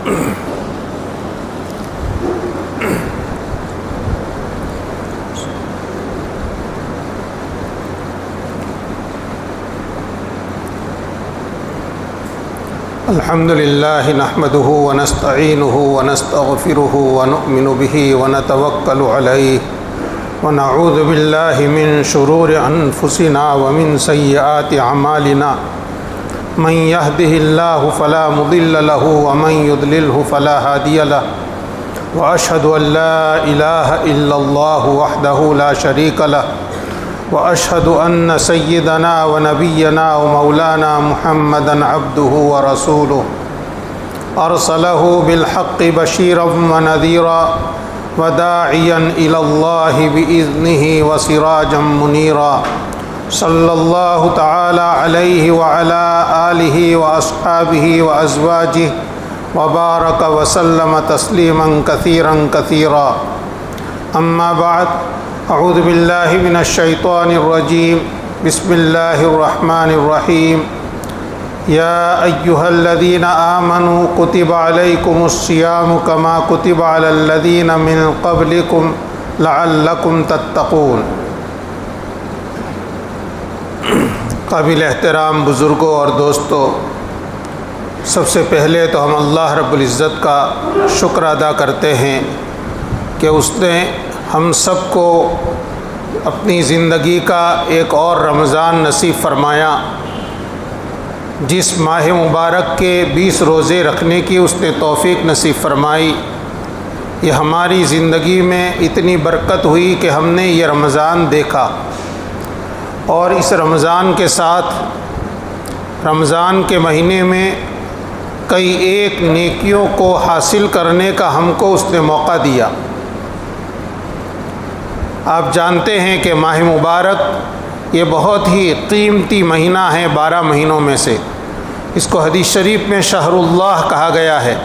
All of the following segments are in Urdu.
الحمد لله نحمده ونستعينه ونستغفره ونؤمن به ونتوكل عليه ونعوذ بالله من شرور أنفسنا ومن سيئات أعمالنا من يهده الله فلا مضل له ومن يضلله فلا هادي له وأشهد أن لا إله إلا الله وحده لا شريك له وأشهد أن سيدنا ونبينا ومولانا محمدًا عبده ورسوله أرسله بالحق بشيرا ونذيرا وداعيا إلى الله بإذنه وسراجا منيرا صلى الله تعالى عليه وعلى آله وأصحابه وأزواجه وبارك وسلم تسليما كثيرا كثيرا أما بعد اعوذ باللہ من الشیطان الرجیم بسم اللہ الرحمن الرحیم یا ایہا الذین آمنوا کتب علیکم الصیام کما کتب علی الذین من قبلکم لعلکم تتقون۔ قابل احترام بزرگوں اور دوستوں، سب سے پہلے تو ہم اللہ رب العزت کا شکر ادا کرتے ہیں کہ اس نے ہم سب کو اپنی زندگی کا ایک اور رمضان نصیب فرمایا، جس ماہ مبارک کے 20 روزے رکھنے کی اس نے توفیق نصیب فرمائی۔ یہ ہماری زندگی میں اتنی برکت ہوئی کہ ہم نے یہ رمضان دیکھا، اور اس رمضان کے ساتھ رمضان کے مہینے میں کئی ایک نیکیوں کو حاصل کرنے کا ہم کو اس نے موقع دیا۔ آپ جانتے ہیں کہ ماہ مبارک یہ بہت ہی قیمتی مہینہ ہے 12 مہینوں میں سے۔ اس کو حدیث شریف میں شہر اللہ کہا گیا ہے،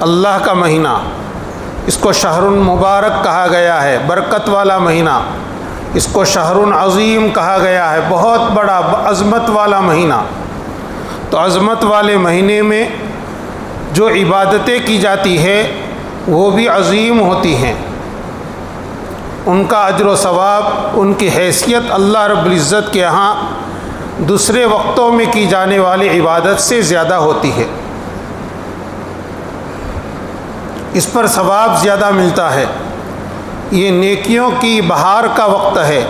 اللہ کا مہینہ۔ اس کو شہر المبارک کہا گیا ہے، برکت والا مہینہ۔ اس کو شہر عظیم کہا گیا ہے، بہت بڑا عظمت والا مہینہ۔ تو عظمت والے مہینے میں جو عبادتیں کی جاتی ہے وہ بھی عظیم ہوتی ہیں، ان کا اجر و ثواب، ان کی حیثیت اللہ رب العزت کے ہاں دوسرے وقتوں میں کی جانے والی عبادت سے زیادہ ہوتی ہے، اس پر ثواب زیادہ ملتا ہے۔ یہ نیکیوں کی بہار کا وقت ہے،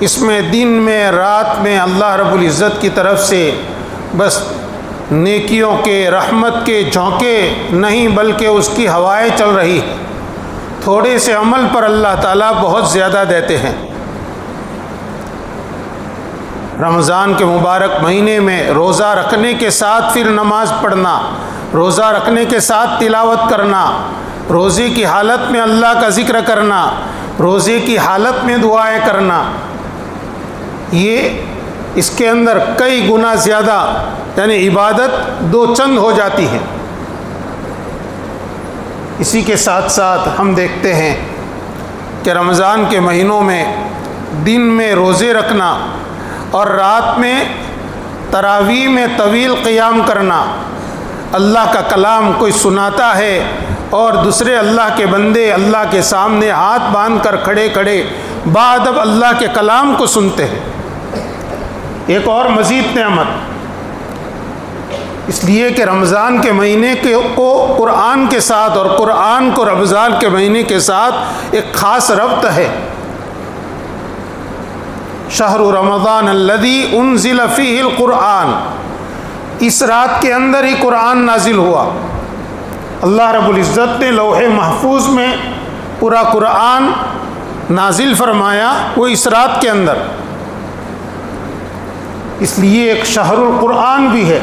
اس میں دن میں رات میں اللہ رب العزت کی طرف سے بس نیکیوں کے، رحمت کے جھونکے نہیں بلکہ اس کی ہوائیں چل رہی ہیں۔ تھوڑے سے عمل پر اللہ تعالیٰ بہت زیادہ دیتے ہیں۔ رمضان کے مبارک مہینے میں روزہ رکھنے کے ساتھ پھر نماز پڑھنا، روزہ رکھنے کے ساتھ تلاوت کرنا، روزے کی حالت میں اللہ کا ذکر کرنا، روزے کی حالت میں دعائیں کرنا، یہ اس کے اندر کئی گنا زیادہ، یعنی عبادت دو چند ہو جاتی ہے۔ اسی کے ساتھ ساتھ ہم دیکھتے ہیں کہ رمضان کے مہینوں میں دن میں روزے رکھنا اور رات میں تراویح میں طویل قیام کرنا، اللہ کا کلام کوئی سناتا ہے اور دوسرے اللہ کے بندے اللہ کے سامنے ہاتھ باندھ کر کھڑے کھڑے باادب اللہ کے کلام کو سنتے ہیں، ایک اور مزید نعمت۔ اس لیے کہ رمضان کے مہینے کو قرآن کے ساتھ اور قرآن کو رمضان کے مہینے کے ساتھ ایک خاص ربط ہے۔ شہر رمضان الذی انزل فیہ القرآن، اس رات کے اندر ہی قرآن نازل ہوا۔ اللہ رب العزت نے لوح محفوظ میں پورا قرآن نازل فرمایا، وہ اس رات کے اندر، اس لیے ایک شہر القرآن بھی ہے۔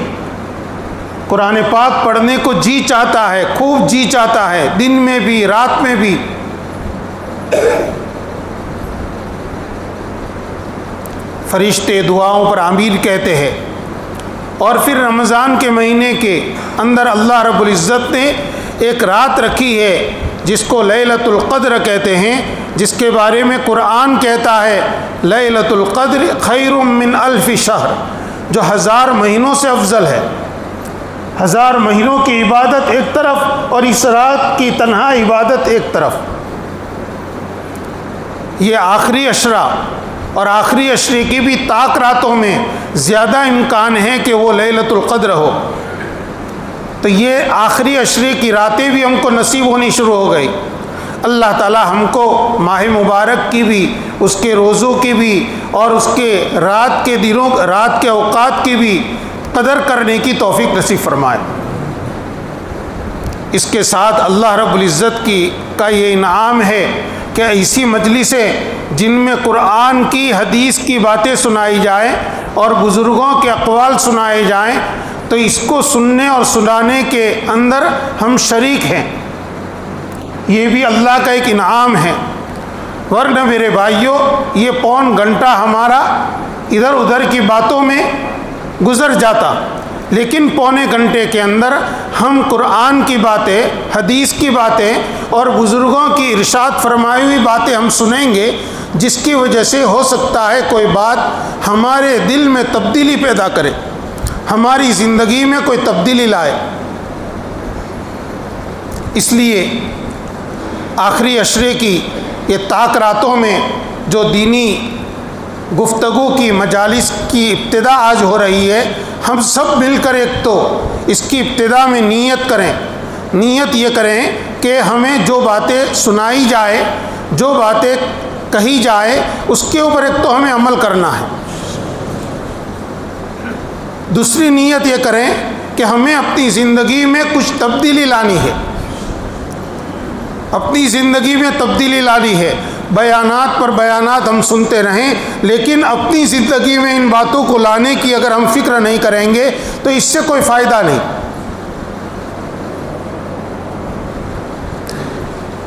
قرآن پاک پڑھنے کو جی چاہتا ہے، خوب جی چاہتا ہے، دن میں بھی رات میں بھی۔ فرشتے دعاؤں پر آمین کہتے ہیں۔ اور پھر رمضان کے مہینے کے اندر اللہ رب العزت نے ایک رات رکھی ہے جس کو لیلۃ القدر کہتے ہیں، جس کے بارے میں قرآن کہتا ہے لیلۃ القدر خیر من الف شہر، جو 1000 مہینوں سے افضل ہے۔ 1000 مہینوں کی عبادت ایک طرف اور اس رات کی تنہا عبادت ایک طرف۔ یہ آخری عشرہ اور آخری عشرے کی بھی طاق راتوں میں زیادہ امکان ہے کہ وہ لیلۃ القدر ہو، تو یہ آخری عشرے کی راتیں بھی ہم کو نصیب ہونی شروع ہو گئی۔ اللہ تعالی ہم کو ماہ مبارک کی بھی، اس کے روزوں کی بھی اور اس کے رات کے اوقات کی بھی قدر کرنے کی توفیق نصیب فرمائے۔ اس کے ساتھ اللہ رب العزت کا یہ انعام ہے کہ ایسی مجلسیں جن میں قرآن کی حدیث کی باتیں سنائی جائیں اور بزرگوں کے اقوال سنائے جائیں، تو اس کو سننے اور سنانے کے اندر ہم شریک ہیں، یہ بھی اللہ کا ایک انعام ہے۔ ورنہ میرے بھائیوں یہ پون گھنٹہ ہمارا ادھر ادھر کی باتوں میں گزر جاتا، لیکن پونے گھنٹے کے اندر ہم قرآن کی باتیں، حدیث کی باتیں اور بزرگوں کی ارشاد فرمائی ہوئی باتیں ہم سنیں گے، جس کی وجہ سے ہو سکتا ہے کوئی بات ہمارے دل میں تبدیلی پیدا کرے، ہماری زندگی میں کوئی تبدیلی لائے۔ اس لیے آخری عشرے کی یہ طاق راتوں میں جو دینی گفتگو کی مجالس کی ابتدا آج ہو رہی ہے، ہم سب مل کر ایک تو اس کی ابتدا میں نیت کریں، نیت یہ کریں کہ ہمیں جو باتیں سنائی جائے، جو باتیں کہی جائے، اس کے اوپر ایک تو ہمیں عمل کرنا ہے۔ دوسری نیت یہ کریں کہ ہمیں اپنی زندگی میں کچھ تبدیلی لانی ہے، اپنی زندگی میں تبدیلی لانی ہے۔ بیانات پر بیانات ہم سنتے رہیں، لیکن اپنی زندگی میں ان باتوں کو لانے کی اگر ہم فکر نہیں کریں گے تو اس سے کوئی فائدہ نہیں۔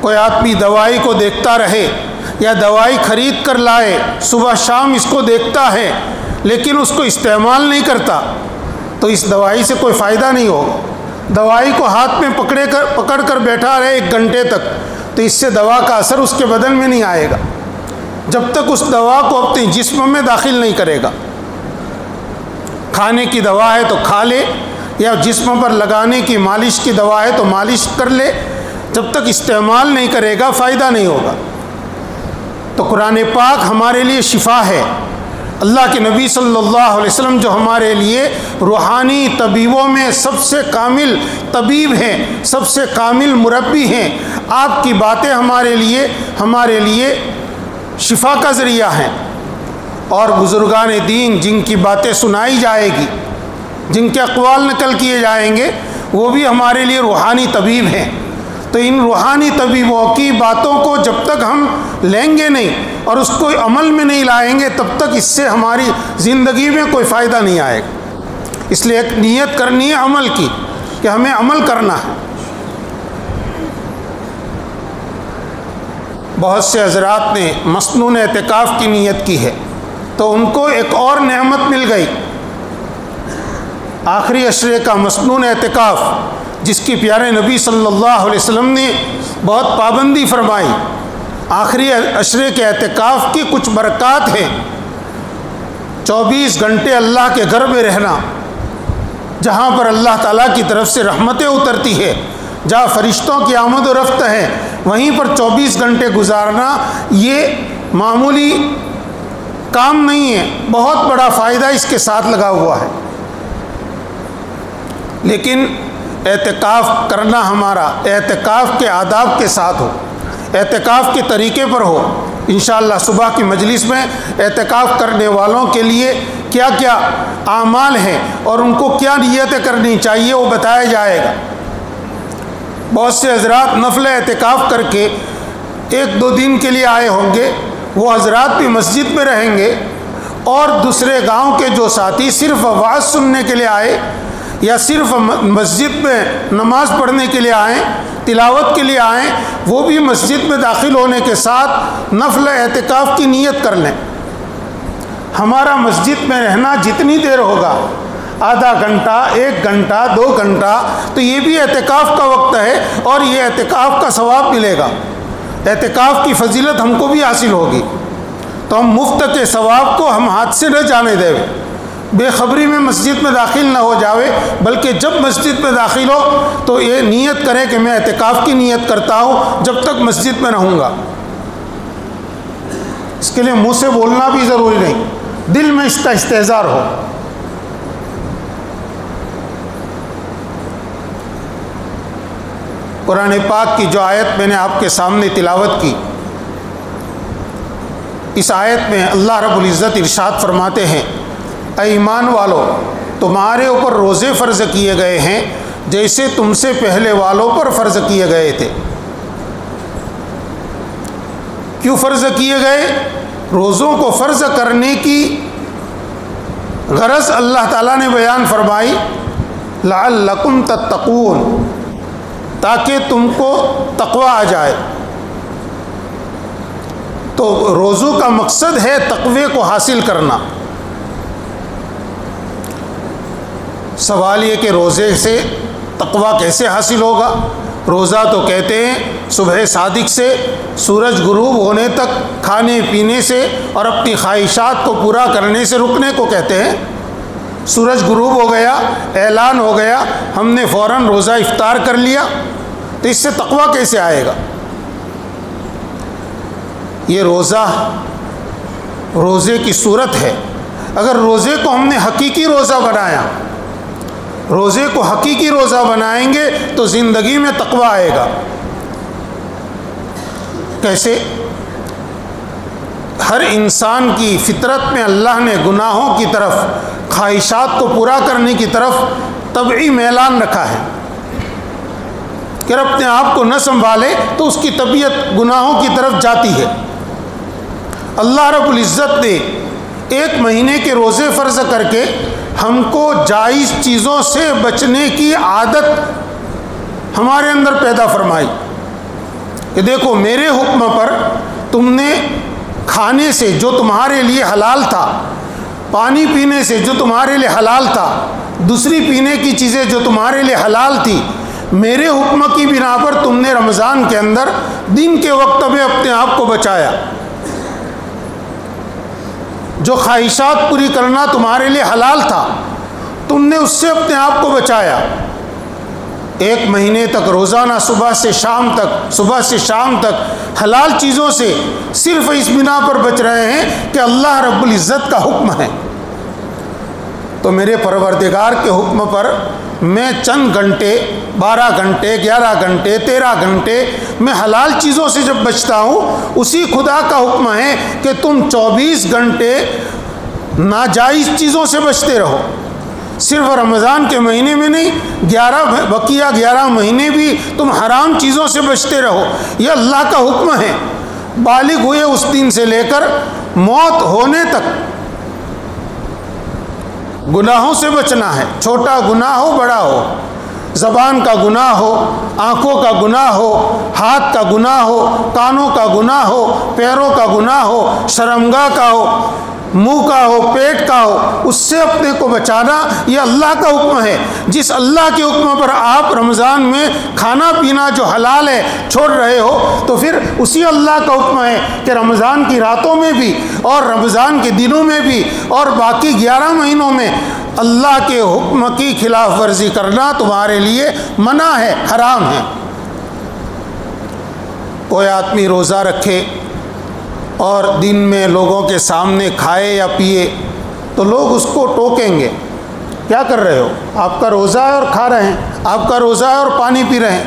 کوئی آدمی دوائی کو دیکھتا رہے یا دوائی خرید کر لائے، صبح شام اس کو دیکھتا ہے لیکن اس کو استعمال نہیں کرتا، تو اس دوائی سے کوئی فائدہ نہیں ہوگا۔ دوائی کو ہاتھ میں پکڑ کر بیٹھا رہے 1 گھنٹے تک، تو اس سے دوا کا اثر اس کے بدن میں نہیں آئے گا جب تک اس دوا کو اپنے جسم میں داخل نہیں کرے گا۔ کھانے کی دوا ہے تو کھا لے، یا جسم پر لگانے کی مالش کی دوا ہے تو مالش کر لے، جب تک استعمال نہیں کرے گا فائدہ نہیں ہوگا۔ تو قرآن پاک ہمارے لیے شفا ہے۔ اللہ کے نبی صلی اللہ علیہ وسلم جو ہمارے لیے روحانی طبیبوں میں سب سے کامل طبیب ہیں، سب سے کامل مربی ہیں، آپ کی باتیں ہمارے لیے شفا کا ذریعہ ہیں۔ اور بزرگان دین جن کی باتیں سنائی جائے گی، جن کے اقوال نقل کیے جائیں گے، وہ بھی ہمارے لیے روحانی طبیب ہیں۔ تو ان روحانی طبیبوں کی باتوں کو جب تک ہم لیں گے نہیں اور اس کو عمل میں نہیں لائیں گے، تب تک اس سے ہماری زندگی میں کوئی فائدہ نہیں آئے گا۔ اس لیے ایک نیت کرنی ہے عمل کی، کہ ہمیں عمل کرنا ہے۔ بہت سے حضرات نے مسنون اعتکاف کی نیت کی ہے، تو ان کو ایک اور نعمت مل گئی، آخری عشرے کا مسنون اعتکاف، جس کی پیارے نبی صلی اللہ علیہ وسلم نے بہت پابندی فرمائی۔ آخری عشرے کے اعتکاف کی کچھ برکات ہیں۔ 24 گھنٹے اللہ کے گھر میں رہنا، جہاں پر اللہ تعالیٰ کی طرف سے رحمتیں اترتی ہے، جہاں فرشتوں کی آمد و رفت ہے، وہیں پر 24 گھنٹے گزارنا یہ معمولی کام نہیں ہے، بہت بڑا فائدہ اس کے ساتھ لگا ہوا ہے۔ لیکن اعتکاف کرنا ہمارا اعتکاف کے آداب کے ساتھ ہو، اعتکاف کے طریقے پر ہو۔ انشاءاللہ صبح کی مجلس میں اعتکاف کرنے والوں کے لیے کیا کیا اعمال ہیں اور ان کو کیا نیتیں کرنی چاہیے وہ بتایا جائے گا۔ بہت سے حضرات نفل اعتکاف کر کے 1-2 دن کے لیے آئے ہوں گے، وہ حضرات بھی مسجد میں رہیں گے، اور دوسرے گاؤں کے جو ساتھی صرف آواز سننے کے لیے آئے یا صرف مسجد میں نماز پڑھنے کے لیے آئیں، تلاوت کے لیے آئیں، وہ بھی مسجد میں داخل ہونے کے ساتھ نفل اعتکاف کی نیت کر لیں۔ ہمارا مسجد میں رہنا جتنی دیر ہوگا، آدھا گھنٹہ، 1 گھنٹہ، 2 گھنٹہ، تو یہ بھی اعتکاف کا وقت ہے اور یہ اعتکاف کا ثواب ملے گا، اعتکاف کی فضیلت ہم کو بھی حاصل ہوگی۔ تو ہم مفت کے ثواب کو ہم ہاتھ سے نہ جانے دیں، بے خبری میں مسجد میں داخل نہ ہو جاوے، بلکہ جب مسجد میں داخل ہو تو یہ نیت کرے کہ میں اعتکاف کی نیت کرتا ہوں جب تک مسجد میں رہوں گا۔ اس کے لیے منہ سے بولنا بھی ضروری نہیں، دل میں اس کا استحضار ہو۔ قرآن پاک کی جو آیت میں نے آپ کے سامنے تلاوت کی، اس آیت میں اللہ رب العزت ارشاد فرماتے ہیں، اے ایمان والو، تمہارے اوپر روزے فرض کیے گئے ہیں جیسے تم سے پہلے والوں پر فرض کیے گئے تھے۔ کیوں فرض کیے گئے؟ روزوں کو فرض کرنے کی غرض اللہ تعالیٰ نے بیان فرمائی، لعلکم تتقون، تاکہ تم کو تقوی آ جائے۔ تو روزوں کا مقصد ہے تقوی کو حاصل کرنا۔ سوال یہ کہ روزے سے تقوی کیسے حاصل ہوگا؟ روزہ تو کہتے ہیں صبح صادق سے سورج غروب ہونے تک کھانے پینے سے اور اپنی خواہشات کو پورا کرنے سے رکنے کو کہتے ہیں۔ سورج غروب ہو گیا، اعلان ہو گیا، ہم نے فوراً روزہ افطار کر لیا، تو اس سے تقوی کیسے آئے گا؟ یہ روزہ روزے کی صورت ہے۔ اگر روزے کو ہم نے حقیقی روزہ بنایا، روزے کو حقیقی روزہ بنائیں گے تو زندگی میں تقوی آئے گا۔ کیسے؟ ہر انسان کی فطرت میں اللہ نے گناہوں کی طرف، خواہشات کو پورا کرنے کی طرف طبعی میلان رکھا ہے کہ اپنے آپ کو نہ سنبھالے تو اس کی طبیعت گناہوں کی طرف جاتی ہے۔ اللہ رب العزت نے ایک مہینے کے روزے فرض کر کے ہم کو جائز چیزوں سے بچنے کی عادت ہمارے اندر پیدا فرمائی کہ دیکھو میرے حکم پر تم نے کھانے سے جو تمہارے لیے حلال تھا، پانی پینے سے جو تمہارے لیے حلال تھا، دوسری پینے کی چیزیں جو تمہارے لیے حلال تھی، میرے حکم کی بنا پر تم نے رمضان کے اندر دن کے وقت میں اپنے آپ کو بچایا۔ جو خواہشات پوری کرنا تمہارے لیے حلال تھا، تم نے اس سے اپنے آپ کو بچایا۔ ایک مہینے تک روزانہ صبح سے شام تک حلال چیزوں سے صرف اس بنا پر بچ رہے ہیں کہ اللہ رب العزت کا حکم ہے۔ تو میرے پروردگار کے حکم پر میں چند گھنٹے، 12 گھنٹے، 11 گھنٹے، 13 گھنٹے میں حلال چیزوں سے جب بچتا ہوں، اسی خدا کا حکم ہے کہ تم 24 گھنٹے ناجائز چیزوں سے بچتے رہو۔ صرف رمضان کے مہینے میں نہیں، 11 مہینے بھی تم حرام چیزوں سے بچتے رہو۔ یہ اللہ کا حکم ہے۔ بالغ ہوئے اس دن سے لے کر موت ہونے تک گناہوں سے بچنا ہے، چھوٹا گناہ ہو بڑا ہو، زبان کا گناہ ہو، آنکھوں کا گناہ ہو، ہاتھ کا گناہ ہو، کانوں کا گناہ ہو، پیروں کا گناہ ہو، شرمگاہ کا ہو، منہ کا ہو، پیٹ کا ہو، اس سے اپنے کو بچانا یہ اللہ کا حکم ہے۔ جس اللہ کے حکم پر آپ رمضان میں کھانا پینا جو حلال ہے چھوڑ رہے ہو، تو پھر اسی اللہ کا حکم ہے کہ رمضان کی راتوں میں بھی اور رمضان کے دنوں میں بھی اور باقی 11 مہینوں میں اللہ کے حکم کی خلاف ورزی کرنا تمہارے لیے منع ہے، حرام ہے۔ کوئی آدمی روزہ رکھے اور دن میں لوگوں کے سامنے کھائے یا پیے تو لوگ اس کو ٹوکیں گے، کیا کر رہے ہو؟ آپ کا روزہ ہے اور کھا رہے ہیں، آپ کا روزہ ہے اور پانی پی رہے ہیں۔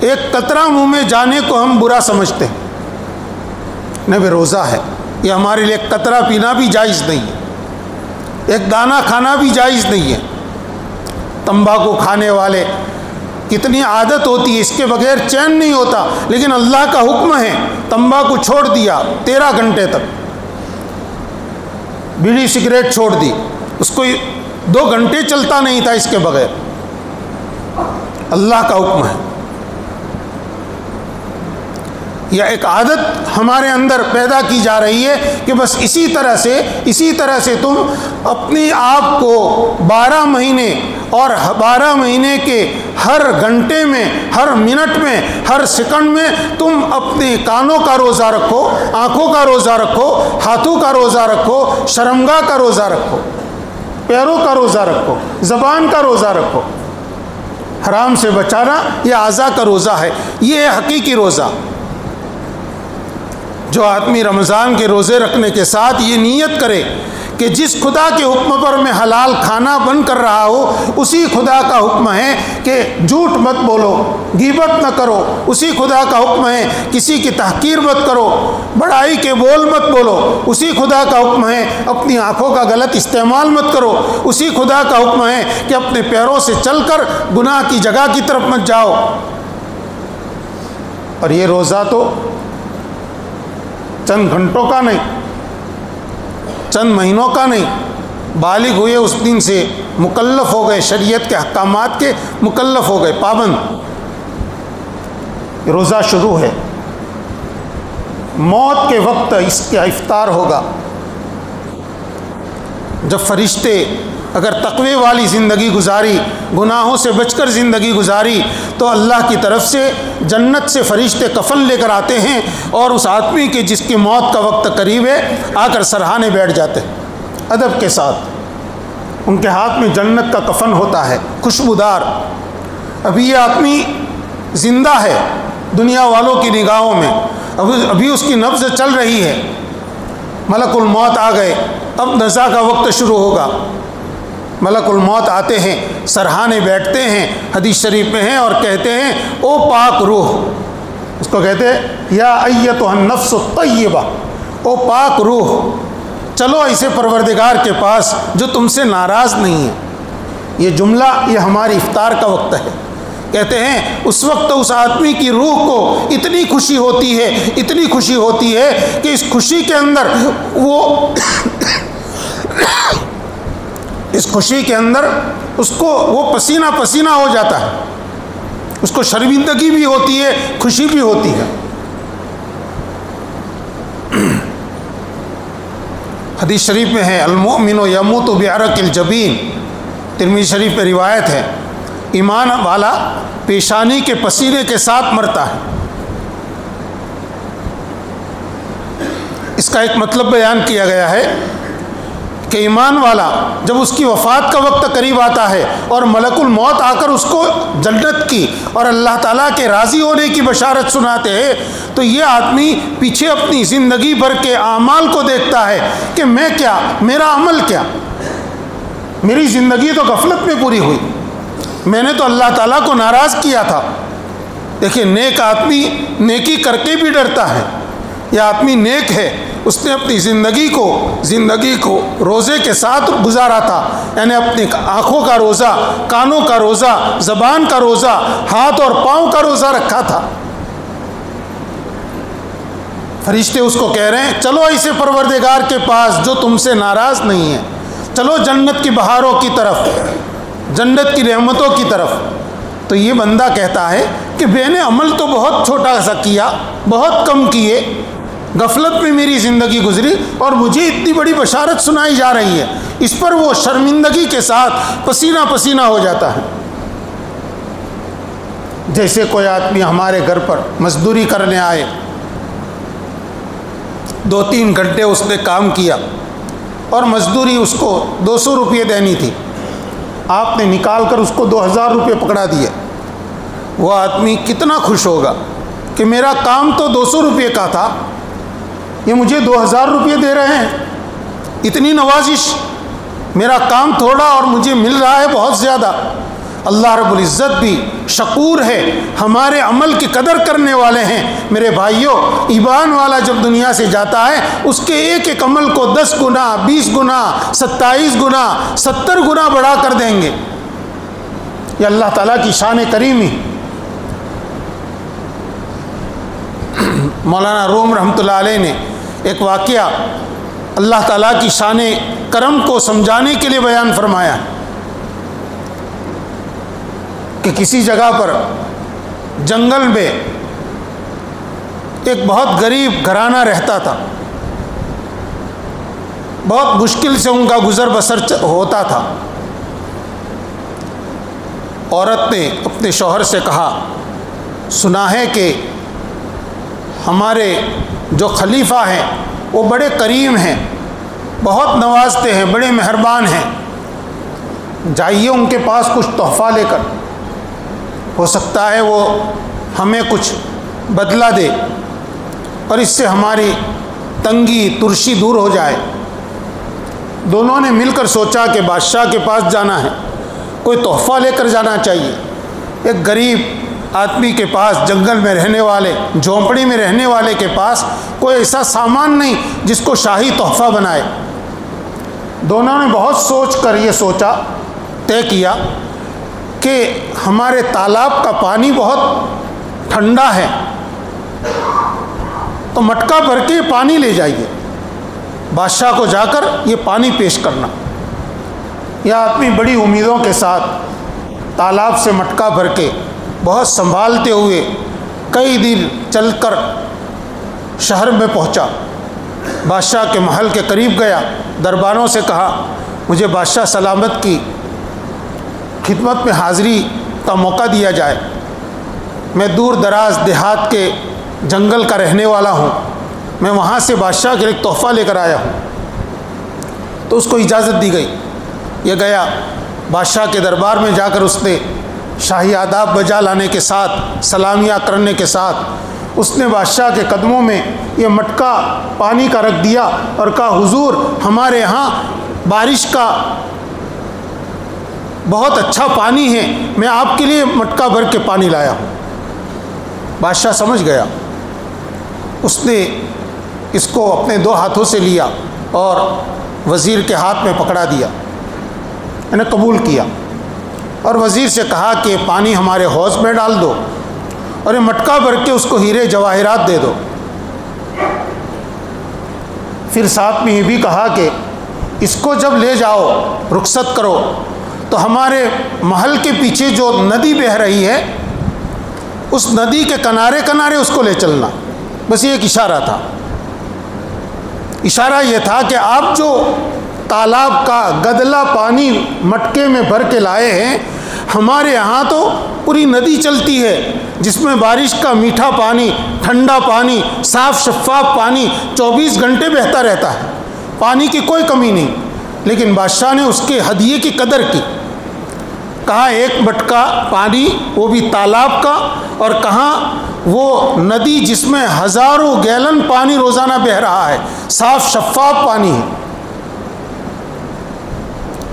ایک قطرہ منہ میں جانے کو ہم برا سمجھتے ہیں، نہیں بھائی روزہ ہے، یہ ہمارے لیے قطرہ پینا بھی جائز نہیں ہے، ایک دانہ کھانا بھی جائز نہیں ہے۔ تمباکو کھانے والے کتنی عادت ہوتی ہے، اس کے بغیر چین نہیں ہوتا، لیکن اللہ کا حکم ہے تمباکو چھوڑ دیا 13 گھنٹے تک، بیڑی سگریٹ چھوڑ دی، اس کو 2 گھنٹے چلتا نہیں تھا اس کے بغیر، اللہ کا حکم ہے۔ یا ایک عادت ہمارے اندر پیدا کی جا رہی ہے کہ بس اسی طرح سے تم اپنی آپ کو 12 مہینے اور 12 مہینے کے ہر گھنٹے میں، ہر منٹ میں، ہر سیکنڈ میں تم اپنے کانوں کا روزہ رکھو، آنکھوں کا روزہ رکھو، ہاتھوں کا روزہ رکھو، شرمگاہ کا روزہ رکھو۔ پیروں کا روزہ رکھو، زبان کا روزہ رکھو، حرام سے بچانا یہ اعضاء کا روزہ ہے، یہ ہے حقیقی روزہ۔ جو آدمی رمضان کے روزے رکھنے کے ساتھ یہ نیت کرے کہ جس خدا کے حکم پر میں حلال کھانا بن کر رہا ہوں، اسی خدا کا حکم ہے کہ جھوٹ مت بولو، غیبت نہ کرو، اسی خدا کا حکم ہے کسی کی تحقیر مت کرو، بڑائی کے بول مت بولو، اسی خدا کا حکم ہے اپنی آنکھوں کا غلط استعمال مت کرو، اسی خدا کا حکم ہے کہ اپنے پیروں سے چل کر گناہ کی جگہ کی طرف مت جاؤ۔ اور یہ روزہ تو چند گھنٹوں کا نہیں، چند مہینوں کا نہیں، بالغ ہوئے اس دن سے مکلف ہو گئے، شریعت کے احکامات کے مکلف ہو گئے، پابند۔ روزہ شروع ہے، موت کے وقت اس کا افطار ہوگا۔ جب فرشتے اگر تقوی والی زندگی گزاری، گناہوں سے بچ کر زندگی گزاری، تو اللہ کی طرف سے جنت سے فرشتے کفن لے کر آتے ہیں اور اس آدمی کے جس کی موت کا وقت قریب ہے آ کر سرہانے بیٹھ جاتے ہیں ادب کے ساتھ۔ ان کے ہاتھ میں جنت کا کفن ہوتا ہے، خوشبودار۔ ابھی یہ آدمی زندہ ہے دنیا والوں کی نگاہوں میں، ابھی اس کی نبض چل رہی ہے، ملک الموت آ گئے، اب نزا کا وقت شروع ہوگا۔ ملک الموت آتے ہیں، سرہانے بیٹھتے ہیں، حدیث شریف میں ہیں، اور کہتے ہیں او پاک روح، اس کو کہتے ہیں یا ایتھا النفس الطیبہ، او پاک روح، چلو ایسے پروردگار کے پاس جو تم سے ناراض نہیں ہے۔ یہ جملہ یہ ہماری افطار کا وقت ہے۔ کہتے ہیں اس وقت اس آدمی کی روح کو اتنی خوشی ہوتی ہے، اتنی خوشی ہوتی ہے کہ اس خوشی کے اندر اس خوشی کے اندر اس کو وہ پسینہ پسینہ ہو جاتا ہے، اس کو شرمندگی بھی ہوتی ہے، خوشی بھی ہوتی ہے۔ حدیث شریف میں ہے المؤمن یموت بعرق الجبین، ترمذی شریف میں روایت ہے، ایمان والا پیشانی کے پسینے کے ساتھ مرتا ہے۔ اس کا ایک مطلب بیان کیا گیا ہے کہ ایمان والا جب اس کی وفات کا وقت قریب آتا ہے اور ملک الموت آ کر اس کو جنت کی اور اللہ تعالیٰ کے راضی ہونے کی بشارت سناتے ہیں، تو یہ آدمی پیچھے اپنی زندگی بھر کے اعمال کو دیکھتا ہے کہ میں کیا، میرا عمل کیا، میری زندگی تو غفلت میں پوری ہوئی، میں نے تو اللہ تعالیٰ کو ناراض کیا تھا۔ دیکھیں نیک آدمی نیکی کر کے بھی ڈرتا ہے، یہ آدمی نیک ہے، اس نے اپنی زندگی کو روزے کے ساتھ گزارا تھا، یعنی اپنی آنکھوں کا روزہ، کانوں کا روزہ، زبان کا روزہ، ہاتھ اور پاؤں کا روزہ رکھا تھا۔ فرشتے اس کو کہہ رہے ہیں چلو ایسے پروردگار کے پاس جو تم سے ناراض نہیں ہے، چلو جنت کی بہاروں کی طرف، جنت کی رحمتوں کی طرف۔ تو یہ بندہ کہتا ہے کہ میں نے عمل تو بہت چھوٹا سا کیا، بہت کم کیے، غفلت میں میری زندگی گزری اور مجھے اتنی بڑی بشارت سنائی جا رہی ہے۔ اس پر وہ شرمندگی کے ساتھ پسینہ پسینہ ہو جاتا ہے۔ جیسے کوئی آدمی ہمارے گھر پر مزدوری کرنے آئے، 2-3 گھنٹے اس نے کام کیا اور مزدوری اس کو 200 روپے دینی تھی، آپ نے نکال کر اس کو 2000 روپے پکڑا دیے، وہ آدمی کتنا خوش ہوگا کہ میرا کام تو 200 روپے کا تھا، یہ مجھے 2000 روپے دے رہے ہیں، اتنی نوازش، میرا کام تھوڑا اور مجھے مل رہا ہے بہت زیادہ۔ اللہ رب العزت بھی شکور ہے، ہمارے عمل کی قدر کرنے والے ہیں۔ میرے بھائیوں، ایمان والا جب دنیا سے جاتا ہے اس کے ایک ایک عمل کو 10 گنا، 20 گنا، 27 گنا، 70 گنا بڑھا کر دیں گے۔ یہ اللہ تعالیٰ کی شان کریمی۔ مولانا روم رحمۃ اللہ علیہ نے ایک واقعہ اللہ تعالیٰ کی شان کرم کو سمجھانے کے لیے بیان فرمایا کہ کسی جگہ پر جنگل میں ایک بہت غریب گھرانہ رہتا تھا، بہت مشکل سے ان کا گزر بسر ہوتا تھا۔ عورت نے اپنے شوہر سے کہا، سنا ہے کہ ہمارے جو خلیفہ ہیں وہ بڑے کریم ہیں، بہت نوازتے ہیں، بڑے مہربان ہیں، جائیے ان کے پاس کچھ تحفہ لے کر، ہو سکتا ہے وہ ہمیں کچھ بدلہ دے اور اس سے ہماری تنگی ترشی دور ہو جائے۔ دونوں نے مل کر سوچا کہ بادشاہ کے پاس جانا ہے، کوئی تحفہ لے کر جانا چاہیے۔ ایک غریب آدمی کے پاس، جنگل میں رہنے والے، جھونپڑی میں رہنے والے کے پاس کوئی ایسا سامان نہیں جس کو شاہی تحفہ بنائے۔ دونوں نے بہت سوچ کر یہ سوچا، طے کیا کہ ہمارے تالاب کا پانی بہت ٹھنڈا ہے، تو مٹکا بھر کے پانی لے جائیے، بادشاہ کو جا کر یہ پانی پیش کرنا۔ یہ آدمی بڑی امیدوں کے ساتھ تالاب سے مٹکا بھر کے بہت سنبھالتے ہوئے کئی دن چل کر شہر میں پہنچا، بادشاہ کے محل کے قریب گیا، دربانوں سے کہا مجھے بادشاہ سلامت کی خدمت میں حاضری کا موقع دیا جائے، میں دور دراز دیہات کے جنگل کا رہنے والا ہوں، میں وہاں سے بادشاہ کے لیے ایک تحفہ لے کر آیا ہوں۔ تو اس کو اجازت دی گئی، یہ گیا بادشاہ کے دربار میں، جا کر اس نے شاہی آداب بجا لانے کے ساتھ، سلامیاں کرنے کے ساتھ اس نے بادشاہ کے قدموں میں یہ مٹکا پانی کا رکھ دیا اور کہا حضور ہمارے یہاں بارش کا بہت اچھا پانی ہے، میں آپ کے لیے مٹکا بھر کے پانی لایا ہوں۔ بادشاہ سمجھ گیا، اس نے اس کو اپنے دو ہاتھوں سے لیا اور وزیر کے ہاتھ میں پکڑا دیا، انہیں قبول کیا اور وزیر سے کہا کہ پانی ہمارے حوض میں ڈال دو اور یہ مٹکا بھر کے اس کو ہیرے جواہرات دے دو۔ پھر ساتھ میں یہ بھی کہا کہ اس کو جب لے جاؤ، رخصت کرو، تو ہمارے محل کے پیچھے جو ندی بہہ رہی ہے اس ندی کے کنارے کنارے اس کو لے چلنا۔ بس یہ ایک اشارہ تھا، اشارہ یہ تھا کہ آپ جو تالاب کا گدلا پانی مٹکے میں بھر کے لائے ہیں، ہمارے یہاں تو پوری ندی چلتی ہے جس میں بارش کا میٹھا پانی، ٹھنڈا پانی، صاف شفاف پانی 24 گھنٹے بہتا رہتا ہے، پانی کی کوئی کمی نہیں۔ لیکن بادشاہ نے اس کے ہدیے کی قدر کی، کہاں ایک مٹکا پانی وہ بھی تالاب کا، اور کہاں وہ ندی جس میں ہزاروں گیلن پانی روزانہ بہہ رہا ہے، صاف شفاف پانی ہے۔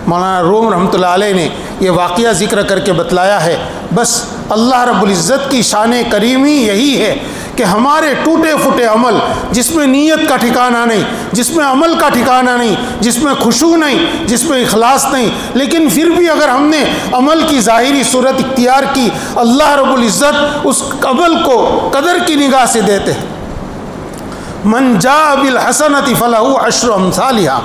مولانا روم رحمۃ اللہ علیہ نے یہ واقعہ ذکر کر کے بتلایا ہے۔ بس اللہ رب العزت کی شان کریمی یہی ہے کہ ہمارے ٹوٹے پھوٹے عمل، جس میں نیت کا ٹھکانہ نہیں، جس میں عمل کا ٹھکانہ نہیں، جس میں خشوع نہیں، جس میں اخلاص نہیں، لیکن پھر بھی اگر ہم نے عمل کی ظاہری صورت اختیار کی، اللہ رب العزت اس عمل کو قدر کی نگاہ سے دیتے ہیں۔ من جاء بالحسنۃ فلہ عشر امثالھا،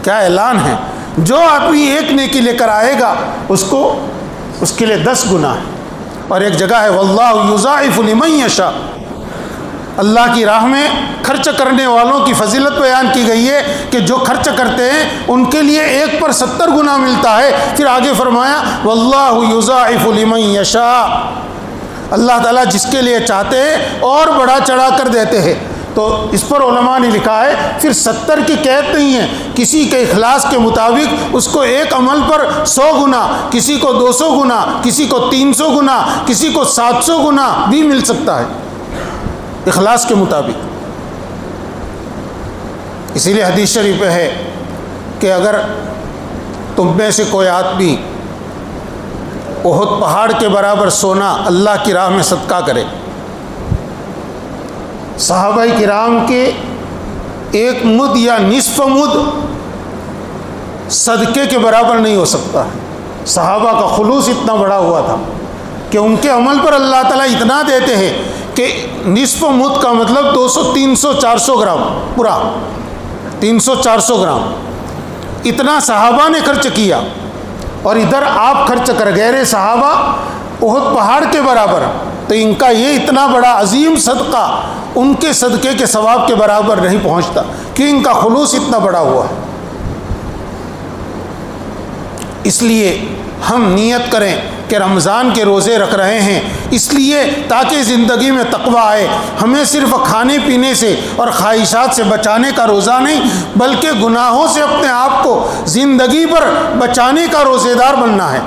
کیا اعلان ہے، جو آدمی ایک نیکی لے کر آئے گا اس کے لیے 10 گنا ہے۔ اور ایک جگہ ہے واللہ یضاعف لمن یشاء، اللہ کی راہ میں خرچ کرنے والوں کی فضیلت بیان کی گئی ہے کہ جو خرچ کرتے ہیں ان کے لیے 1 پر 70 گنا ملتا ہے۔ پھر آگے فرمایا واللہ یضاعف لمن یشاء، اللہ تعالیٰ جس کے لیے چاہتے ہیں اور بڑھا چڑھا کر دیتے ہیں۔ تو اس پر علماء نے لکھا ہے پھر 70 کی قید نہیں ہے، کسی کے اخلاص کے مطابق اس کو ایک عمل پر 100 گنا، کسی کو 200 گنا، کسی کو 300 گنا، کسی کو 700 گنا بھی مل سکتا ہے اخلاص کے مطابق۔ اسی لیے حدیث شریف ہے کہ اگر تم میں سے کوئی آدمی احد پہاڑ کے برابر سونا اللہ کی راہ میں صدقہ کرے، صحابہ کرام کے 1 مد یا نصف مد صدقے کے برابر نہیں ہو سکتا۔ صحابہ کا خلوص اتنا بڑا ہوا تھا کہ ان کے عمل پر اللہ تعالیٰ اتنا دیتے ہیں کہ نصف مد کا مطلب 200 300 400 گرام، پورا 300 400 گرام اتنا صحابہ نے خرچ کیا، اور ادھر آپ خرچ کر غیر صحابہ احد پہاڑ کے برابر، تو ان کا یہ اتنا بڑا عظیم صدقہ ان کے صدقے کے ثواب کے برابر نہیں پہنچتا، کہ ان کا خلوص اتنا بڑا ہوا ہے۔ اس لیے ہم نیت کریں کہ رمضان کے روزے رکھ رہے ہیں اس لیے تاکہ زندگی میں تقوی آئے. ہمیں صرف کھانے پینے سے اور خواہشات سے بچانے کا روزہ نہیں بلکہ گناہوں سے اپنے آپ کو زندگی بھر بچانے کا روزے دار بننا ہے.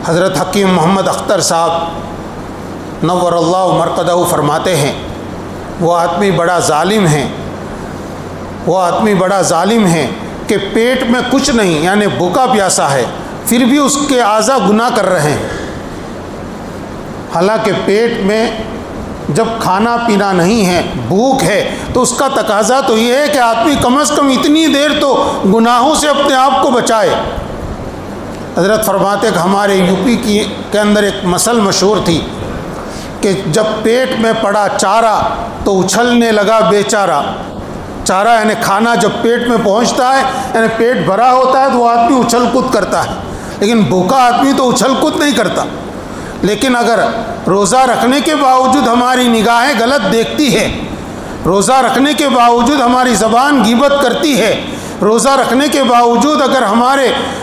حضرت حکیم محمد اختر صاحب نور اللہ مرقدہ فرماتے ہیں وہ آدمی بڑا ظالم ہے کہ پیٹ میں کچھ نہیں یعنی بھوکا پیاسا ہے پھر بھی اس کے اعضاء گناہ کر رہے ہیں. حالانکہ پیٹ میں جب کھانا پینا نہیں ہے بھوک ہے تو اس کا تقاضا تو یہ ہے کہ آدمی کم از کم اتنی دیر تو گناہوں سے اپنے آپ کو بچائے. حضرت فرماتے کہ ہمارے یو پی کے اندر ایک مثل مشہور تھی کہ جب پیٹ میں پڑا چارہ تو اچھلنے لگا بیچارہ. چارہ یعنی کھانا جب پیٹ میں پہنچتا ہے یعنی پیٹ بھرا ہوتا ہے تو وہ آدمی اچھل کود کرتا ہے لیکن بھوکا آدمی تو اچھل کود نہیں کرتا. لیکن اگر روزہ رکھنے کے باوجود ہماری نگاہیں غلط دیکھتی ہے, روزہ رکھنے کے باوجود ہماری زبان غیبت کرتی ہے, روزہ رکھنے کے باوجود اگر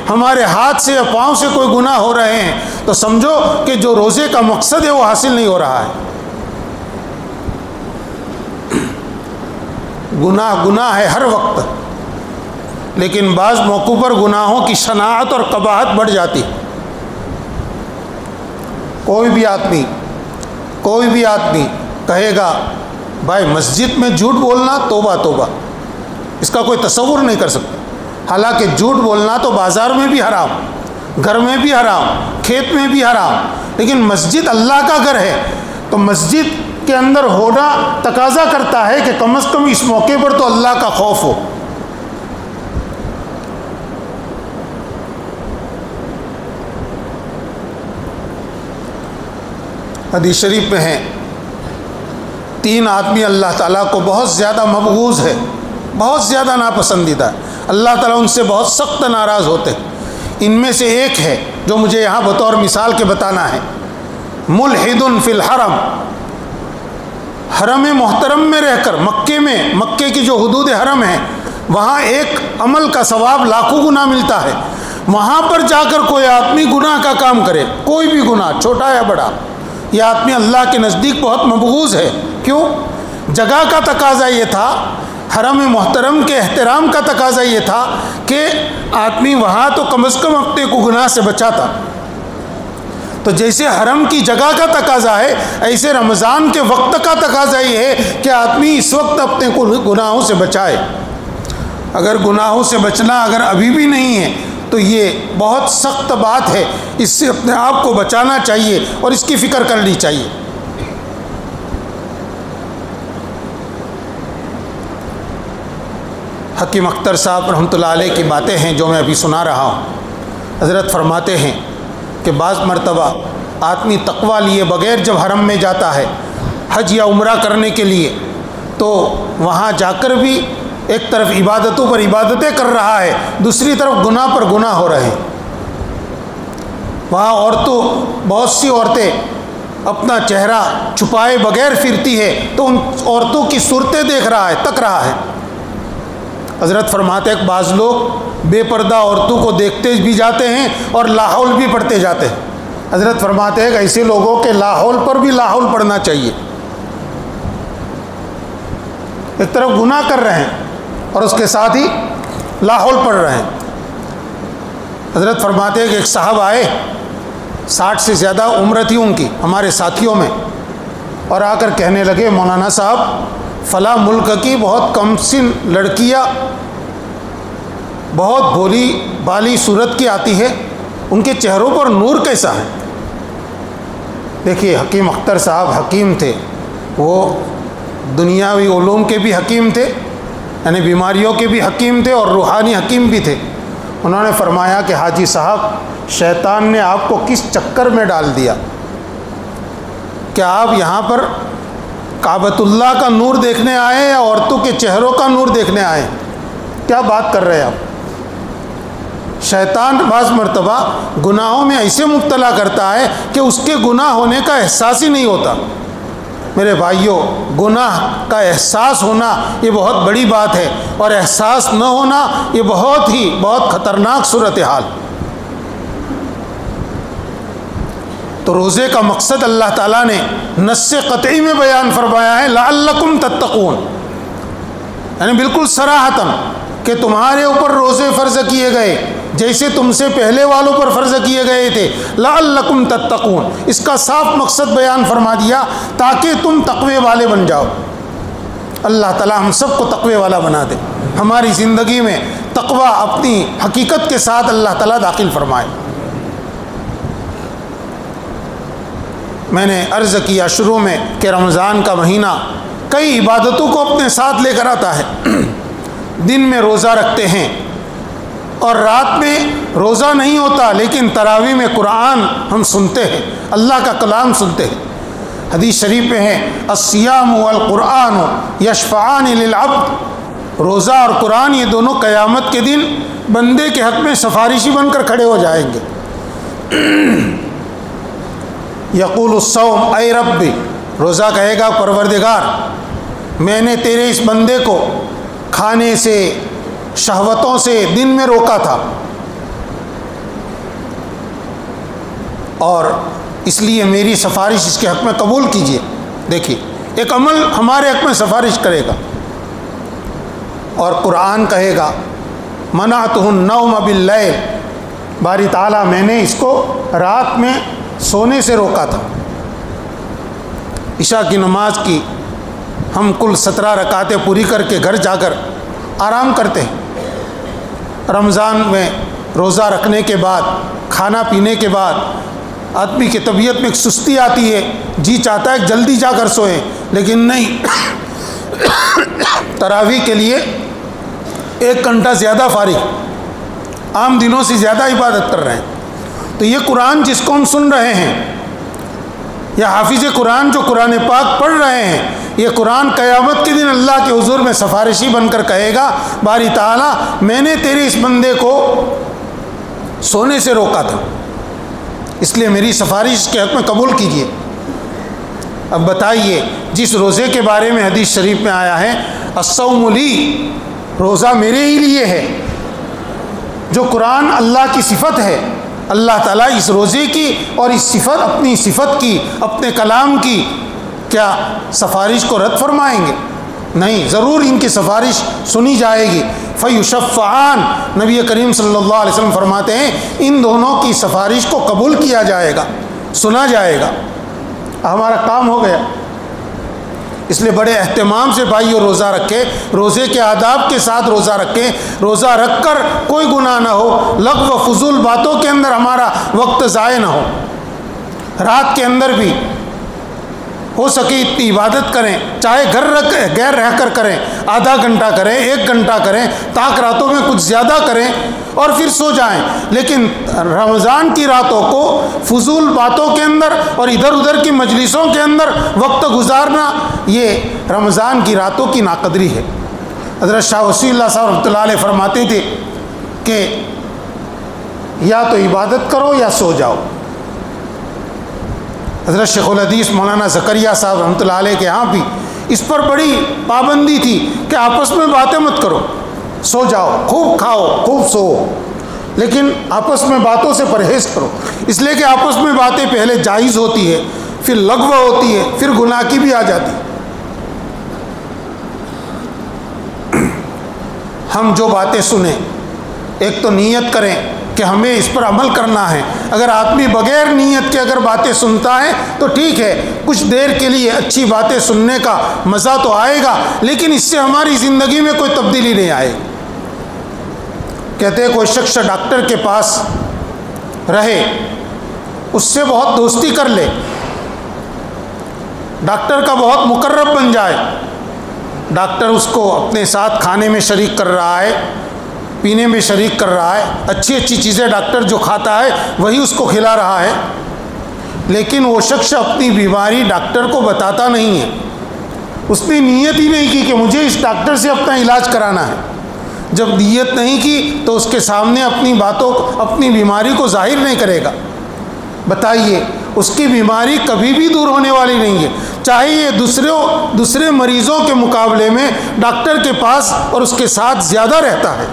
ہمارے ہاتھ سے یا پاؤں سے کوئی گناہ ہو رہے ہیں تو سمجھو کہ جو روزے کا مقصد ہے وہ حاصل نہیں ہو رہا ہے. گناہ ہے ہر وقت لیکن بعض موقعوں پر گناہوں کی شناعت اور قباحت بڑھ جاتی. کوئی بھی آدمی کہے گا بھائی مسجد میں جھوٹ بولنا توبہ توبہ, اس کا کوئی تصور نہیں کر سکتا. حالانکہ جھوٹ بولنا تو بازار میں بھی حرام, گھر میں بھی حرام, کھیت میں بھی حرام, لیکن مسجد اللہ کا گھر ہے تو مسجد کے اندر ہونا تقاضا کرتا ہے کہ کم از کم اس موقع پر تو اللہ کا خوف ہو. حدیث شریف میں ہے 3 آدمی اللہ تعالیٰ کو بہت زیادہ مبغوض ہے, بہت زیادہ ناپسندیدہ ہے, اللہ تعالیٰ ان سے بہت سخت ناراض ہوتے ہیں. ان میں سے ایک ہے جو مجھے یہاں بطور مثال کے بتانا ہے, ملحد فی الحرم, حرم محترم میں رہ کر مکے کی جو حدود حرم ہیں وہاں ایک عمل کا ثواب لاکھوں گنا ملتا ہے. وہاں پر جا کر کوئی آدمی گناہ کا کام کرے, کوئی بھی گناہ چھوٹا یا بڑا, یہ آدمی اللہ کے نزدیک بہت مبغوض ہے. کیوں؟ جگہ کا تقاضا یہ تھا, حرم محترم کے احترام کا تقاضا یہ تھا کہ آدمی وہاں تو کم از کم اپنے کو گناہ سے بچاتا. تو جیسے حرم کی جگہ کا تقاضا ہے ایسے رمضان کے وقت کا تقاضا یہ ہے کہ آدمی اس وقت اپنے کو گناہوں سے بچائے. اگر گناہوں سے بچنا اگر ابھی بھی نہیں ہے تو یہ بہت سخت بات ہے, اس سے اپنے آپ کو بچانا چاہیے اور اس کی فکر کرنی چاہیے. حکیم اختر صاحب رحمۃ اللہ علیہ کی باتیں ہیں جو میں ابھی سنا رہا ہوں. حضرت فرماتے ہیں کہ بعض مرتبہ آدمی تقویٰ لیے بغیر جب حرم میں جاتا ہے حج یا عمرہ کرنے کے لیے تو وہاں جا کر بھی ایک طرف عبادتوں پر عبادتیں کر رہا ہے, دوسری طرف گناہ پر گناہ ہو رہے ہیں. وہاں بہت سی عورتیں اپنا چہرہ چھپائے بغیر پھرتی ہے تو ان عورتوں کی صورتیں دیکھ رہا ہے, تک رہا ہے. حضرت فرماتے ہیں کہ بعض لوگ بے پردہ عورتوں کو دیکھتے بھی جاتے ہیں اور لاحول بھی پڑھتے جاتے ہیں. حضرت فرماتے ہیں کہ ایسے لوگوں کے لاحول پر بھی لاحول پڑھنا چاہیے. ایک طرف گناہ کر رہے ہیں اور اس کے ساتھ ہی لاحول پڑھ رہے ہیں. حضرت فرماتے ہیں کہ ایک صاحب آئے, 60 سے زیادہ عمر تھی ان کی, ہمارے ساتھیوں میں, اور آ کر کہنے لگے مولانا صاحب فلاں ملک کی بہت کم سن لڑکیاں بہت بھولی بالی صورت کی آتی ہے, ان کے چہروں پر نور کیسا ہے. دیکھیے حکیم اختر صاحب حکیم تھے, وہ دنیاوی علوم کے بھی حکیم تھے یعنی بیماریوں کے بھی حکیم تھے اور روحانی حکیم بھی تھے. انہوں نے فرمایا کہ حاجی صاحب شیطان نے آپ کو کس چکر میں ڈال دیا, کیا آپ یہاں پر کعبۃ اللہ کا نور دیکھنے آئے یا عورتوں کے چہروں کا نور دیکھنے آئے؟ کیا بات کر رہے ہیں آپ؟ شیطان بعض مرتبہ گناہوں میں ایسے مبتلا کرتا ہے کہ اس کے گناہ ہونے کا احساس ہی نہیں ہوتا. میرے بھائیوں، گناہ کا احساس ہونا یہ بہت بڑی بات ہے، اور احساس نہ ہونا یہ بہت خطرناک صورتحال۔ تو روزے کا مقصد اللہ تعالیٰ نے نص قطعی میں بیان فرمایا ہے، لعلکم تتقون، یعنی بالکل صراحتاً کہ تمہارے اوپر روزے فرض کیے گئے جیسے تم سے پہلے والوں پر فرض کیے گئے تھے، لعلکم تتقون، اس کا صاف مقصد بیان فرما دیا تاکہ تم تقوی والے بن جاؤ۔ اللہ تعالیٰ ہم سب کو تقوی والا بنا دے، ہماری زندگی میں تقوی اپنی حقیقت کے ساتھ اللہ تعالیٰ داخل فرمائے۔ میں نے عرض کیا شروع میں کہ رمضان کا مہینہ کئی عبادتوں کو اپنے ساتھ لے کر آتا ہے۔ دن میں روزہ رکھتے ہیں اور رات میں روزہ نہیں ہوتا، لیکن تراویح میں قرآن ہم سنتے ہیں، اللہ کا کلام سنتے ہیں۔ حدیث شریف میں ہے الصیام والقرآن یشفعان للعبد، روزہ اور قرآن یہ دونوں قیامت کے دن بندے کے حق میں سفارشی بن کر کھڑے ہو جائیں گے۔ یقول الصوم اے ربی، روزہ کہے گا پروردگار میں نے تیرے اس بندے کو کھانے سے، شہوتوں سے دن میں روکا تھا، اور اس لیے میری سفارش اس کے حق میں قبول کیجیے۔ دیکھیے ایک عمل ہمارے حق میں سفارش کرے گا، اور قرآن کہے گا منعتہ النوم باللیل، باری تعالیٰ میں نے اس کو رات میں سونے سے روکا تھا۔ عشاء کی نماز کی ہم کل 17 رکعتیں پوری کر کے گھر جا کر آرام کرتے ہیں۔ رمضان میں روزہ رکھنے کے بعد، کھانا پینے کے بعد آدمی کی طبیعت میں ایک سستی آتی ہے، جی چاہتا ہے جلدی جا کر سوئیں، لیکن نہیں، تراویح کے لیے 1 گھنٹہ زیادہ فارغ، عام دنوں سے زیادہ عبادت کر رہے ہیں۔ تو یہ قرآن جس کو ہم سن رہے ہیں، یا حافظ قرآن جو قرآن پاک پڑھ رہے ہیں، یہ قرآن قیامت کے دن اللہ کے حضور میں سفارشی بن کر کہے گا باری تعالیٰ میں نے تیرے اس بندے کو سونے سے روکا تھا، اس لیے میری سفارش کے حق میں قبول کیجیے۔ اب بتائیے، جس روزے کے بارے میں حدیث شریف میں آیا ہے الصوم لی، روزہ میرے ہی لیے ہے، جو قرآن اللہ کی صفت ہے، اللہ تعالیٰ اس روزے کی اور اس صفت، اپنی صفت کی، اپنے کلام کی کیا سفارش کو رد فرمائیں گے؟ نہیں، ضرور ان کی سفارش سنی جائے گی۔ فیشفعان، نبی کریم صلی اللہ علیہ وسلم فرماتے ہیں ان دونوں کی سفارش کو قبول کیا جائے گا، سنا جائے گا، ہمارا کام ہو گیا۔ اس لیے بڑے اہتمام سے بھائیو روزہ رکھے، روزے کے آداب کے ساتھ روزہ رکھیں، روزہ رکھ کر کوئی گناہ نہ ہو، لغو و فضول باتوں کے اندر ہمارا وقت ضائع نہ ہو۔ رات کے اندر بھی ہو سکے اتنی عبادت کریں، چاہے گھر رہ کر کریں، آدھا گھنٹہ کریں، 1 گھنٹہ کریں، تاک راتوں میں کچھ زیادہ کریں اور پھر سو جائیں، لیکن رمضان کی راتوں کو فضول باتوں کے اندر اور ادھر ادھر کی مجلسوں کے اندر وقت گزارنا یہ رمضان کی راتوں کی ناقدری ہے۔ حضرت شاہ وصی اللہ صاحب رحمۃ اللہ علیہ فرماتے تھے کہ یا تو عبادت کرو یا سو جاؤ۔ حضرت شیخ الحدیث مولانا زکریا صاحب رحمۃ اللہ علیہ کے ہاں بھی اس پر بڑی پابندی تھی کہ آپس میں باتیں مت کرو، سو جاؤ، خوب کھاؤ، خوب سو، لیکن آپس میں باتوں سے پرہیز کرو، اس لیے کہ آپس میں باتیں پہلے جائز ہوتی ہے، پھر لغو ہوتی ہے، پھر گناہ کی بھی آ جاتی ہے۔ ہم جو باتیں سنیں ایک تو نیت کریں کہ ہمیں اس پر عمل کرنا ہے۔ اگر آدمی بغیر نیت کے اگر باتیں سنتا ہے تو ٹھیک ہے، کچھ دیر کے لیے اچھی باتیں سننے کا مزہ تو آئے گا، لیکن اس سے ہماری زندگی میں کوئی تبدیلی نہیں آئے گی۔ کہتے ہیں کوئی شخص ڈاکٹر کے پاس رہے، اس سے بہت دوستی کر لے، ڈاکٹر کا بہت مقرب بن جائے، ڈاکٹر اس کو اپنے ساتھ کھانے میں شریک کر رہا ہے، پینے میں شریک کر رہا ہے، اچھی اچھی چیزیں ڈاکٹر جو کھاتا ہے وہی اس کو کھلا رہا ہے، لیکن وہ شخص اپنی بیماری ڈاکٹر کو بتاتا نہیں ہے، اس نے نیت ہی نہیں کی کہ مجھے اس ڈاکٹر سے اپنا علاج کرانا ہے۔ جب نیت نہیں کی تو اس کے سامنے اپنی باتوں، اپنی بیماری کو ظاہر نہیں کرے گا۔ بتائیے اس کی بیماری کبھی بھی دور ہونے والی نہیں ہے، چاہے یہ دوسرے مریضوں کے مقابلے میں ڈاکٹر کے پاس اور اس کے ساتھ زیادہ رہتا ہے۔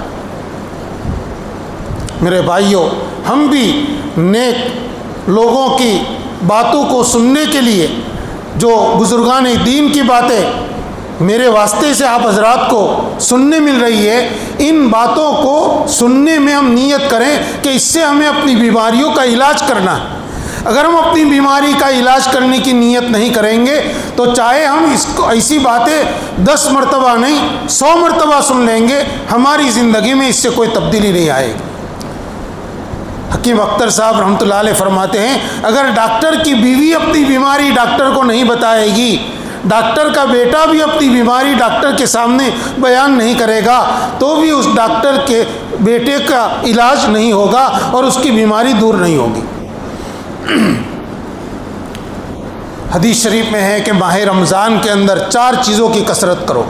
میرے بھائیوں، ہم بھی نیک لوگوں کی باتوں کو سننے کے لیے، جو بزرگان دین کی باتیں میرے واسطے سے آپ حضرات کو سننے مل رہی ہے، ان باتوں کو سننے میں ہم نیت کریں کہ اس سے ہمیں اپنی بیماریوں کا علاج کرنا ہے۔ اگر ہم اپنی بیماری کا علاج کرنے کی نیت نہیں کریں گے تو چاہے ہم اس کو ایسی باتیں 10 مرتبہ نہیں 100 مرتبہ سن لیں گے، ہماری زندگی میں اس سے کوئی تبدیلی نہیں آئے گی۔ حکیم اختر صاحب رحمۃ اللہ علیہ فرماتے ہیں، اگر ڈاکٹر کی بیوی اپنی بیماری ڈاکٹر کو نہیں بتائے گی، ڈاکٹر کا بیٹا بھی اپنی بیماری ڈاکٹر کے سامنے بیان نہیں کرے گا، تو بھی اس ڈاکٹر کے بیٹے کا علاج نہیں ہوگا اور اس کی بیماری دور نہیں ہوگی۔ حدیث شریف میں ہے کہ ماہ رمضان کے اندر 4 چیزوں کی کثرت کرو۔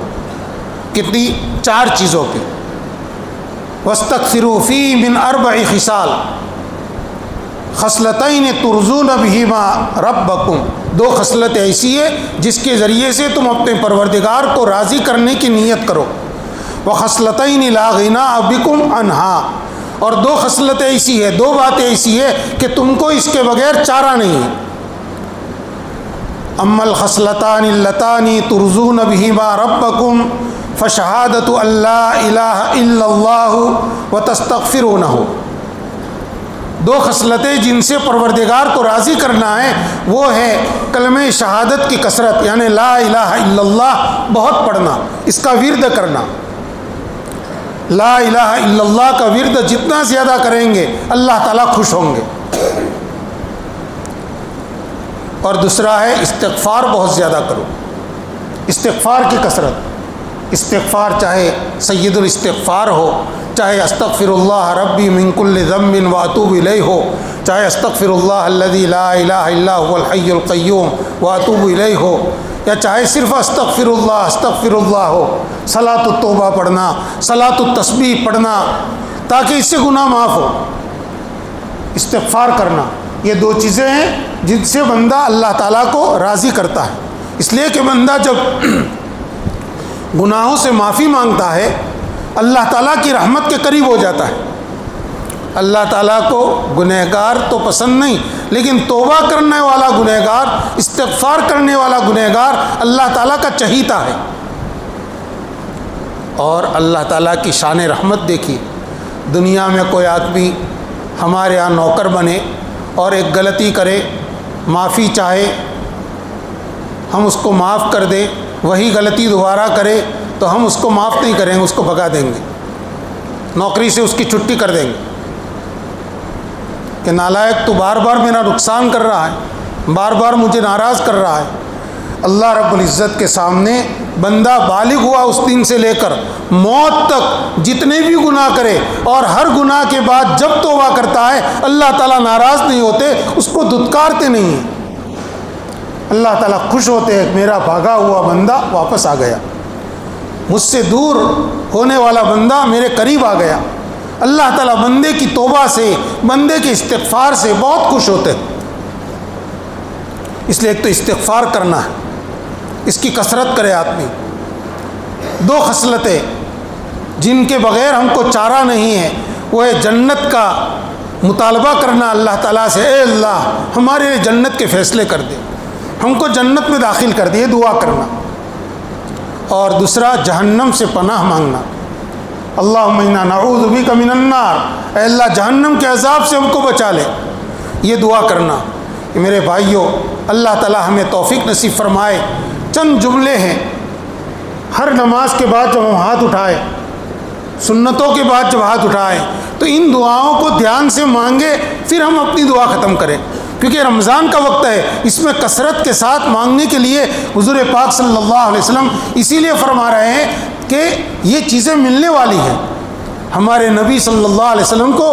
کتنی؟ 4 چیزوں کی۔ وَاسْتَكْثِرُوا فِيهِ مِنْ 4 خِصَالٍ خصلتین ترضون بہما ربکم، 2 خصلت ایسی ہے جس کے ذریعے سے تم اپنے پروردگار کو راضی کرنے کی نیت کرو۔ وخصلتین لا غناء بکم عنہا، اور 2 خصلتیں ایسی ہے، 2 باتیں ایسی ہے کہ تم کو اس کے بغیر چارہ نہیں ہے۔ اما الخصلتان اللتان ترضون بہما ربکم فشہادۃ ان لا الہ الا اللہ وتستغفرونہ، 2 خصلتیں جن سے پروردگار کو راضی کرنا ہے وہ ہے کلمہ شہادت کی کثرت، یعنی لا الہ الا اللہ بہت پڑھنا، اس کا ورد کرنا۔ لا الہ الا اللہ کا ورد جتنا زیادہ کریں گے اللہ تعالیٰ خوش ہوں گے۔ اور دوسرا ہے استغفار بہت زیادہ کرو، استغفار کی کثرت۔ استغفار چاہے سید الاستغفار ہو، چاہے استغفر اللہ ربی من کل ذنب واتوب الیہ ہو، چاہے استغفر اللہ الذی لا الہ الا هو الحی القیوم واتوب الیہ ہو، یا چاہے صرف استغفر اللہ ہو، صلاۃ التوبہ پڑھنا، صلاۃ التسبیح پڑھنا تاکہ اس سے گناہ معاف ہو۔ استغفار کرنا، یہ 2 چیزیں ہیں جن سے بندہ اللہ تعالیٰ کو راضی کرتا ہے، اس لیے کہ بندہ جب گناہوں سے معافی مانگتا ہے اللہ تعالیٰ کی رحمت کے قریب ہو جاتا ہے۔ اللہ تعالیٰ کو گنہگار تو پسند نہیں، لیکن توبہ کرنے والا گنہگار، استغفار کرنے والا گنہگار اللہ تعالیٰ کا چہیتا ہے۔ اور اللہ تعالیٰ کی شان رحمت دیکھی، دنیا میں کوئی آدمی ہمارے ہاں نوکر بنے اور ایک غلطی کرے، معافی چاہے، ہم اس کو معاف کر دیں، وہی غلطی دوبارہ کرے تو ہم اس کو معاف نہیں کریں گے، اس کو بھگا دیں گے، نوکری سے اس کی چھٹی کر دیں گے کہ نالائق تو بار بار میرا نقصان کر رہا ہے، بار بار مجھے ناراض کر رہا ہے۔ اللہ رب العزت کے سامنے بندہ بالغ ہوا اس دن سے لے کر موت تک جتنے بھی گناہ کرے، اور ہر گناہ کے بعد جب توبہ کرتا ہے اللہ تعالیٰ ناراض نہیں ہوتے، اس کو دھتکارتے نہیں ہیں، اللہ تعالیٰ خوش ہوتے ہیں، میرا بھاگا ہوا بندہ واپس آ گیا، مجھ سے دور ہونے والا بندہ میرے قریب آ گیا۔ اللہ تعالیٰ بندے کی توبہ سے، بندے کے استغفار سے بہت خوش ہوتے ہیں۔ اس لیے ایک تو استغفار کرنا ہے، اس کی کثرت کرے آدمی۔ 2 خصلتیں جن کے بغیر ہم کو چارہ نہیں ہے، وہ ہے جنت کا مطالبہ کرنا اللہ تعالیٰ سے، اے اللہ ہمارے لیے جنت کے فیصلے کر دے، ہم کو جنت میں داخل کر دے، دعا کرنا۔ اور دوسرا جہنم سے پناہ مانگنا، اللہم انا نعوذ بک من النار، اے اللہ جہنم کے عذاب سے ہم کو بچا لے، یہ دعا کرنا۔ میرے بھائیوں، اللہ تعالیٰ ہمیں توفیق نصیب فرمائے۔ چند جملے ہیں، ہر نماز کے بعد جب ہم ہاتھ اٹھائے، سنتوں کے بعد جب ہاتھ اٹھائے تو ان دعاؤں کو دھیان سے مانگے، پھر ہم اپنی دعا ختم کریں، کیونکہ رمضان کا وقت ہے، اس میں کثرت کے ساتھ مانگنے کے لیے حضور پاک صلی اللہ علیہ وسلم اسی لیے فرما رہے ہیں کہ یہ چیزیں ملنے والی ہیں۔ ہمارے نبی صلی اللہ علیہ وسلم کو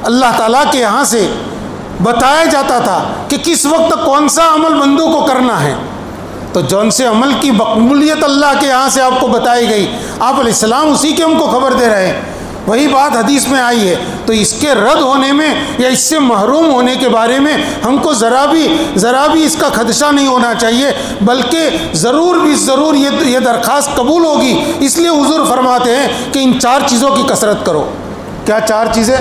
اللہ تعالیٰ کے یہاں سے بتایا جاتا تھا کہ کس وقت کون سا عمل بندوں کو کرنا ہے، تو جون سے عمل کی مقبولیت اللہ کے یہاں سے آپ کو بتائی گئی، آپ علیہ السلام اسی کی ہم کو خبر دے رہے ہیں وہی بات حدیث میں آئی ہے. تو اس کے رد ہونے میں یا اس سے محروم ہونے کے بارے میں ہم کو ذرا بھی اس کا خدشہ نہیں ہونا چاہیے، بلکہ ضرور یہ درخواست قبول ہوگی. اس لیے حضور فرماتے ہیں کہ ان 4 چیزوں کی کثرت کرو. کیا 4 چیزیں؟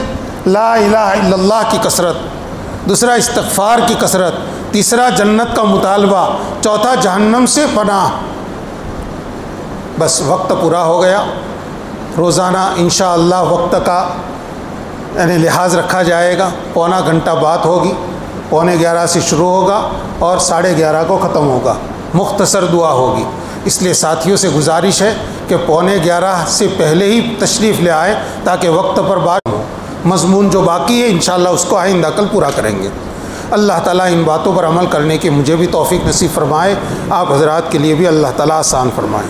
لا الہ الا اللہ کی کثرت، دوسرا استغفار کی کثرت، تیسرا جنت کا مطالبہ، چوتھا جہنم سے پناہ. بس وقت پورا ہو گیا. روزانہ انشاءاللہ وقت کا یعنی لحاظ رکھا جائے گا. پونا گھنٹہ بات ہوگی، 11:15 سے شروع ہوگا اور 11:30 کو ختم ہوگا. مختصر دعا ہوگی. اس لیے ساتھیوں سے گزارش ہے کہ 11:15 سے پہلے ہی تشریف لے آئے تاکہ وقت پر بات ہو. مضمون جو باقی ہے انشاءاللہ اس کو آئندہ کل پورا کریں گے. اللہ تعالیٰ ان باتوں پر عمل کرنے کی مجھے بھی توفیق نصیب فرمائے، آپ حضرات کے لیے بھی اللہ تعالیٰ آسان فرمائے.